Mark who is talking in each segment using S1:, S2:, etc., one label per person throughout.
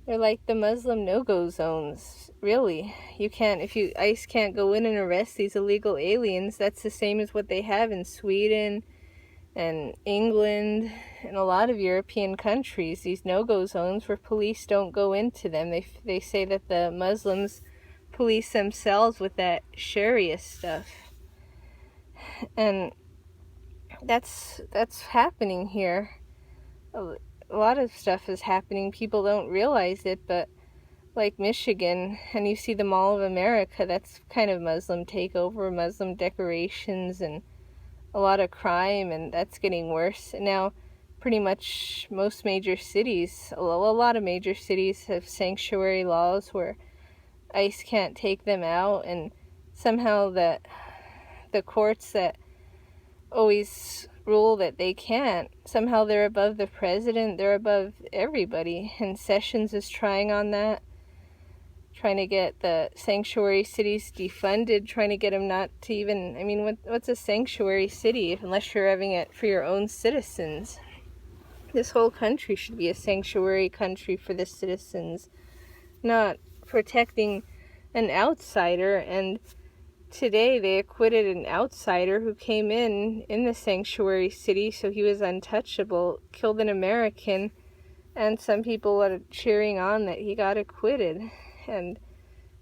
S1: They're like the Muslim no-go zones. Really, you can't, if ICE can't go in and arrest these illegal aliens, that's the same as what they have in Sweden and England and a lot of European countries. These no-go zones where police don't go into them. They say that the Muslims police themselves with that Sharia stuff, and that's happening here. A lot of stuff is happening. People don't realize it, but like Michigan, and you see the Mall of America, that's kind of Muslim takeover, Muslim decorations, and a lot of crime, and that's getting worse. And now pretty much most major cities, a lot of major cities have sanctuary laws where ICE can't take them out, and somehow the courts that always rule that they can't, somehow they're above the president, they're above everybody. And Sessions is trying on that, trying to get the sanctuary cities defunded, trying to get them not to even, I mean, what's a sanctuary city unless you're having it for your own citizens? This whole country should be a sanctuary country for the citizens, not protecting an outsider. And today they acquitted an outsider who came in the sanctuary city, so he was untouchable, killed an American, and some people are cheering on that he got acquitted. And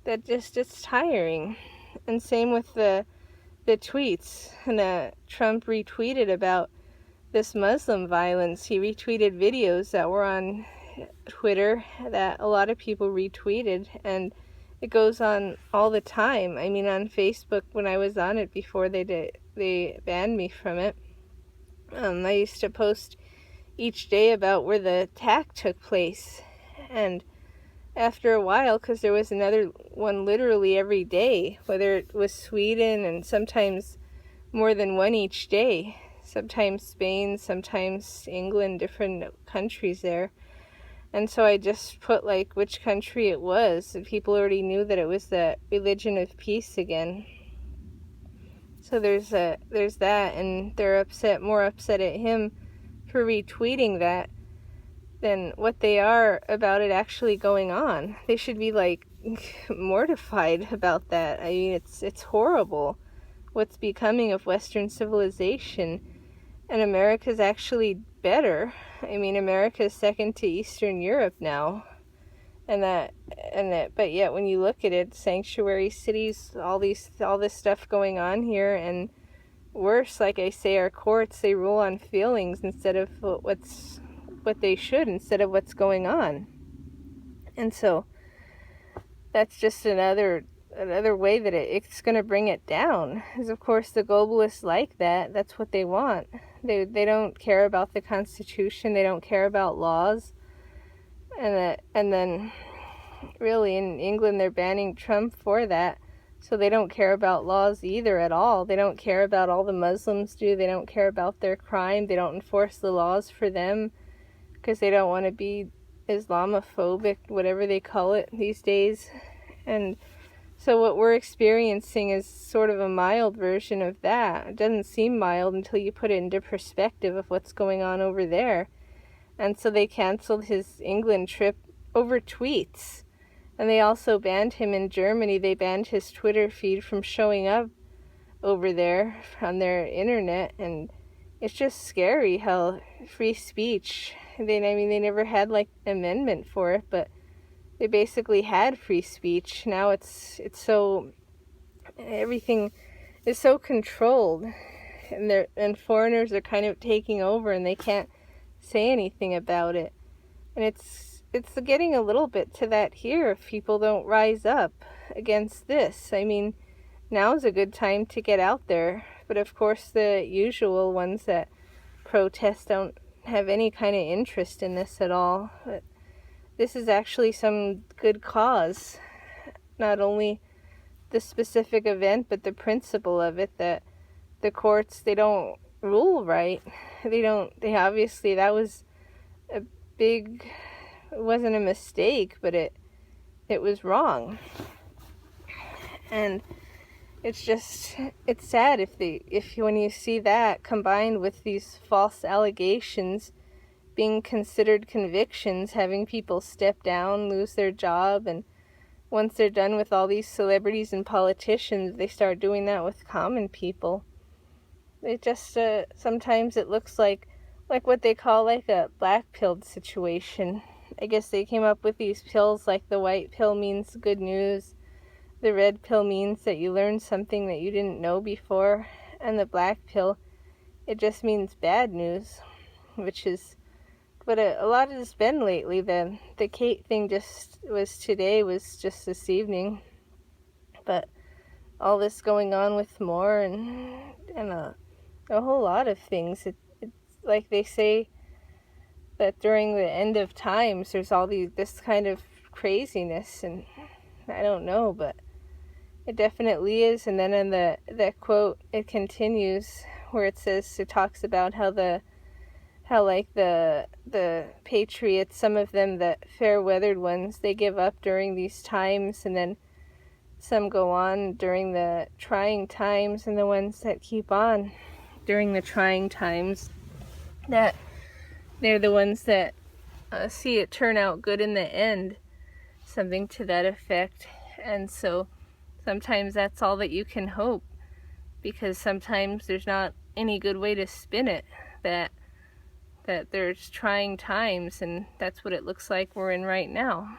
S1: that just, it's tiring. And same with the tweets. And Trump retweeted about this Muslim violence. He retweeted videos that were on Twitter that a lot of people retweeted, and it goes on all the time. I mean, on Facebook, when I was on it before they banned me from it, I used to post each day about where the attack took place. And after a while, because there was another one literally every day, whether it was Sweden, and sometimes more than one each day, sometimes Spain, sometimes England, different countries there. And so I just put like which country it was, and people already knew that it was the religion of peace again. So there's that, and they're more upset at him for retweeting that than what they are about it actually going on. They should be like mortified about that. I mean, it's horrible what's becoming of Western civilization, and America's actually better. I mean, America is second to Eastern Europe now, but yet when you look at it, sanctuary cities, all this stuff going on here, and worse, like I say, our courts, they rule on feelings instead of what they should, instead of what's going on. And so that's just another way that it's going to bring it down. Is of course the globalists like that. That's what they want. They don't care about the Constitution. They don't care about laws. And then really in England they're banning Trump for that. So they don't care about laws either at all. They don't care about all the Muslims do. They don't care about their crime. They don't enforce the laws for them because they don't want to be Islamophobic, whatever they call it these days. And so what we're experiencing is sort of a mild version of that. It doesn't seem mild until you put it into perspective of what's going on over there. And so they canceled his England trip over tweets. And they also banned him in Germany. They banned his Twitter feed from showing up over there on their internet. And it's just scary how free speech, they never had like an amendment for it, but they basically had free speech. Now it's so, everything is so controlled, and foreigners are kind of taking over, and they can't say anything about it. And it's getting a little bit to that here if people don't rise up against this. I mean, now's a good time to get out there, but of course the usual ones that protest don't have any kind of interest in this at all. But this is actually some good cause, not only the specific event, but the principle of it, that the courts, they don't rule right. They obviously, that was a big, it wasn't a mistake, but it was wrong. And it's sad if when you see that combined with these false allegations, being considered convictions, having people step down, lose their job, and once they're done with all these celebrities and politicians, they start doing that with common people. It just, sometimes it looks like what they call like a black pilled situation. I guess they came up with these pills, like the white pill means good news, the red pill means that you learned something that you didn't know before, and the black pill, it just means bad news, which is what a lot has been lately. The Kate thing just was today, was just this evening, but all this going on with more and a whole lot of things. It's like they say that during the end of times, there's all this kind of craziness, and I don't know, but it definitely is. And then in that quote, it continues where it says, it talks about how like the patriots, some of them, the fair-weathered ones, they give up during these times, and then some go on during the trying times, and the ones that keep on during the trying times, that they're the ones that see it turn out good in the end, something to that effect. And so sometimes that's all that you can hope, because sometimes there's not any good way to spin it, that there's trying times, and that's what it looks like we're in right now.